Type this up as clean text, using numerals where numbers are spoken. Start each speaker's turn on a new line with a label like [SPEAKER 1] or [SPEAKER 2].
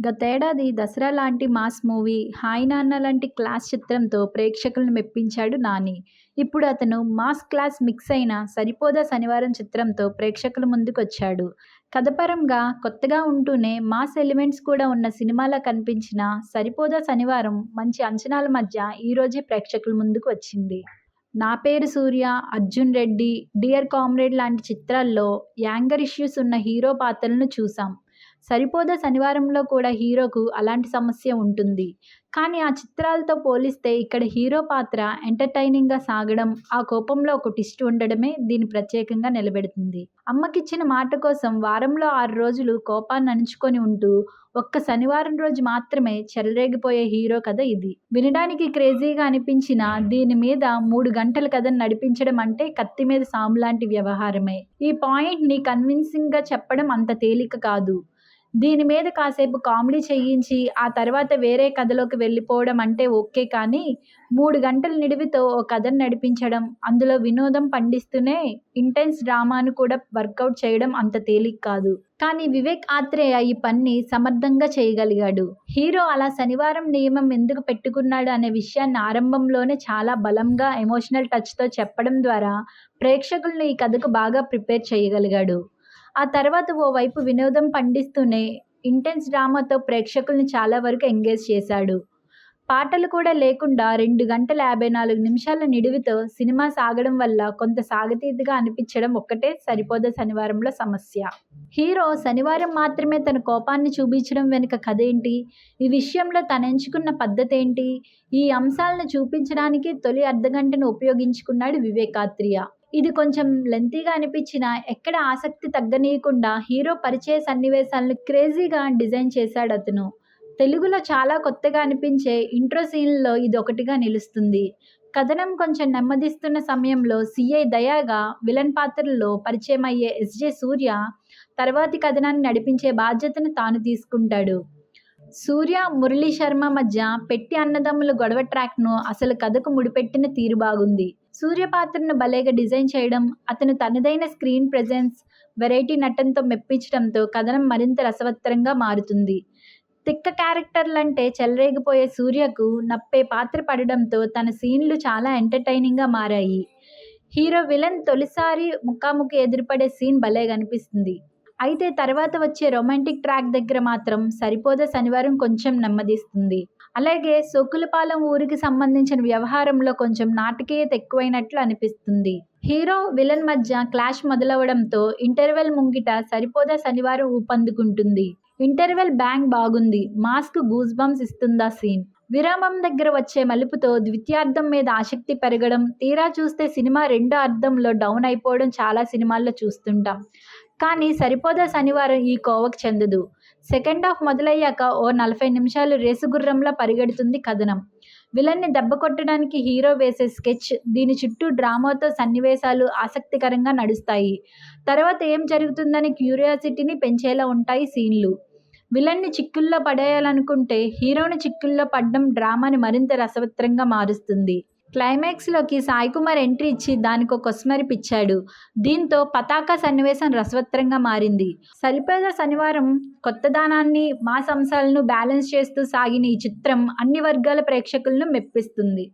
[SPEAKER 1] గతేడాది 'దసరా' లాంటి mass movie, 'hi నాన్న' లాంటి క్లాస్ చిత్రంతో ప్రేక్షకులను మెప్పించాడు నాని. ఇప్పుడు అతను మాస్, క్లాస్ మిక్స్ అయిన 'సరిపోదా శనివారం' చిత్రంతో ప్రేక్షకుల ముందుకొచ్చాడు. కథపరంగా కొత్తగా ఉంటూనే మాస్ ఎలిమెంట్స్ కూడా ఉన్న సినిమాలా కనిపించిన 'సరిపోదా శనివారం' మంచి అంచనాల మధ్య ఈరోజే ప్రేక్షకుల ముందుకు వచ్చింది. 'నా పేరు సూర్య', 'అర్జున్ రెడ్డి', 'డియర్ కామ్రేడ్' లాంటి చిత్రాల్లో యాంగర్ ఇష్యూస్ ఉన్న హీరో పాత్రలను చూసాం. 'సరిపోదా శనివారం'లో కూడా హీరోకు అలాంటి సమస్య ఉంటుంది. కానీ ఆ చిత్రాలతో పోలిస్తే ఇక్కడ హీరో పాత్ర ఎంటర్టైనింగ్గా సాగడం, ఆ కోపంలో ఒక ట్విస్ట్ ఉండడమే దీన్ని ప్రత్యేకంగా నిలబెడుతుంది. అమ్మకిచ్చిన మాట కోసం వారంలో 6 రోజులు కోపాన్ని అణుచుకొని ఉంటూ ఒక్క శనివారం రోజు మాత్రమే చెలరేగిపోయే హీరో కథ ఇది. వినడానికి క్రేజీగా అనిపించినా దీని మీద 3 గంటల కథను నడిపించడం అంటే కత్తి మీద సాము లాంటి వ్యవహారమే. ఈ పాయింట్ని కన్విన్సింగ్గా చెప్పడం అంత తేలిక కాదు. దీని మీద కాసేపు కామెడీ చేయించి ఆ తర్వాత వేరే కథలోకి వెళ్ళిపోవడం అంటే ఓకే, కానీ 3 గంటల నిడివితో ఓ కథను నడిపించడం, అందులో వినోదం పండిస్తూనే ఇంటెన్స్ డ్రామాను కూడా వర్కౌట్ చేయడం అంత తేలిక కాదు. కానీ వివేక్ ఆత్రేయ ఈ పనిని సమర్థంగా చేయగలిగాడు. హీరో అలా శనివారం నియమం ఎందుకు పెట్టుకున్నాడు అనే విషయాన్ని ఆరంభంలోనే చాలా బలంగా ఎమోషనల్ టచ్తో చెప్పడం ద్వారా ప్రేక్షకులను ఈ కథకు బాగా ప్రిపేర్ చేయగలిగాడు. ఆ తర్వాత ఓవైపు వినోదం పండిస్తూనే ఇంటెన్స్ డ్రామాతో ప్రేక్షకుల్ని చాలా వరకు ఎంగేజ్ చేశాడు. పాటలు కూడా లేకుండా 2 గంటల 54 నిమిషాల నిడివితో సినిమా సాగడం వల్ల కొంత సాగతీతగా అనిపించడం ఒక్కటే 'సరిపోదా శనివారం'లో సమస్య. హీరో శనివారం మాత్రమే తన కోపాన్ని చూపించడం వెనుక కథేంటి? ఈ విషయంలో తనెంచుకున్న పద్ధతేంటి? ఈ అంశాలను చూపించడానికి తొలి అర్ధగంటను ఉపయోగించుకున్నాడు వివేక్ ఆత్రేయ. ఇది కొంచెం లెంతీగా అనిపించినా ఎక్కడ ఆసక్తి తగ్గనీయకుండా హీరో పరిచయ సన్నివేశాలను క్రేజీగా డిజైన్ చేశాడతను. తెలుగులో చాలా కొత్తగా అనిపించే ఇంట్రో సీన్లలో ఇది ఒకటిగా నిలుస్తుంది. కథనం కొంచెం నెమ్మదిస్తున్న సమయంలో సీఐ దయాగా విలన్ పాత్రలో పరిచయం అయ్యే ఎస్జే సూర్య తర్వాతి కథనాన్ని నడిపించే బాధ్యతను తాను తీసుకుంటాడు. సూర్య, మురళీ శర్మ మధ్య పెట్టి అన్నదమ్ముల గొడవ ట్రాక్ను అసలు కథకు ముడిపెట్టిన తీరు బాగుంది. సూర్య పాత్రను భలేగా డిజైన్ చేయడం, అతను తనదైన స్క్రీన్ ప్రెజెన్స్, వెరైటీ నటనతో మెప్పించడంతో కథనం మరింత రసవత్తరంగా మారుతుంది. తిక్క క్యారెక్టర్లంటే చెలరేగిపోయే సూర్యకు నప్పే పాత్ర పడడంతో తన సీన్లు చాలా ఎంటర్టైనింగ్గా మారాయి. హీరో విలన్ తొలిసారి ముఖాముఖి ఎదురుపడే సీన్ భలే కనిపిస్తుంది. అయితే తర్వాత వచ్చే రొమాంటిక్ ట్రాక్ దగ్గర మాత్రం 'సరిపోదా శనివారం' కొంచెం నెమ్మదిస్తుంది. అలాగే సోకులపాలెం ఊరికి సంబంధించిన వ్యవహారంలో కొంచెం నాటకీయత ఎక్కువైనట్లు అనిపిస్తుంది. హీరో, విలన్ మధ్య క్లాష్ మొదలవడంతో ఇంటర్వెల్ ముంగిట 'సరిపోదా శనివారం' ఊపందుకుంటుంది. ఇంటర్వెల్ బ్యాంగ్ బాగుంది. మాస్కు గూస్ బంప్స్ ఇస్తుందా సీన్. విరామం దగ్గర వచ్చే మలుపుతో ద్వితీయార్థం మీద ఆసక్తి పెరగడం, తీరా చూస్తే సినిమా రెండో అర్థంలో డౌన్ అయిపోవడం చాలా సినిమాల్లో చూస్తుంటాం. కానీ 'సరిపోదా శనివారం' ఈ కోవకు చెందదు. సెకండ్ హాఫ్ మొదలయ్యాక ఓ 40 నిమిషాలు రేసుగుర్రంలా పరిగెడుతుంది కథనం. విలన్ని దెబ్బ కొట్టడానికి హీరో వేసే స్కెచ్, దీని చుట్టూ డ్రామాతో సన్నివేశాలు ఆసక్తికరంగా నడుస్తాయి. తర్వాత ఏం జరుగుతుందని క్యూరియాసిటీని పెంచేలా ఉంటాయి సీన్లు. విలన్ని చిక్కుల్లో పడేయాలనుకుంటే హీరోని చిక్కుల్లో పడ్డం డ్రామాని మరింత రసవత్తరంగా మారుస్తుంది. క్లైమాక్స్లోకి సాయికుమార్ ఎంట్రీ ఇచ్చి దానికో కొసమెరిపిచ్చాడు. దీంతో పతాక సన్నివేశం రసవత్తరంగా మారింది. 'సరిపోదా శనివారం' కొత్తదనాన్ని, మాస్ అంశాలను బ్యాలెన్స్ చేస్తూ సాగిన ఈ చిత్రం అన్ని వర్గాల ప్రేక్షకులను మెప్పిస్తుంది.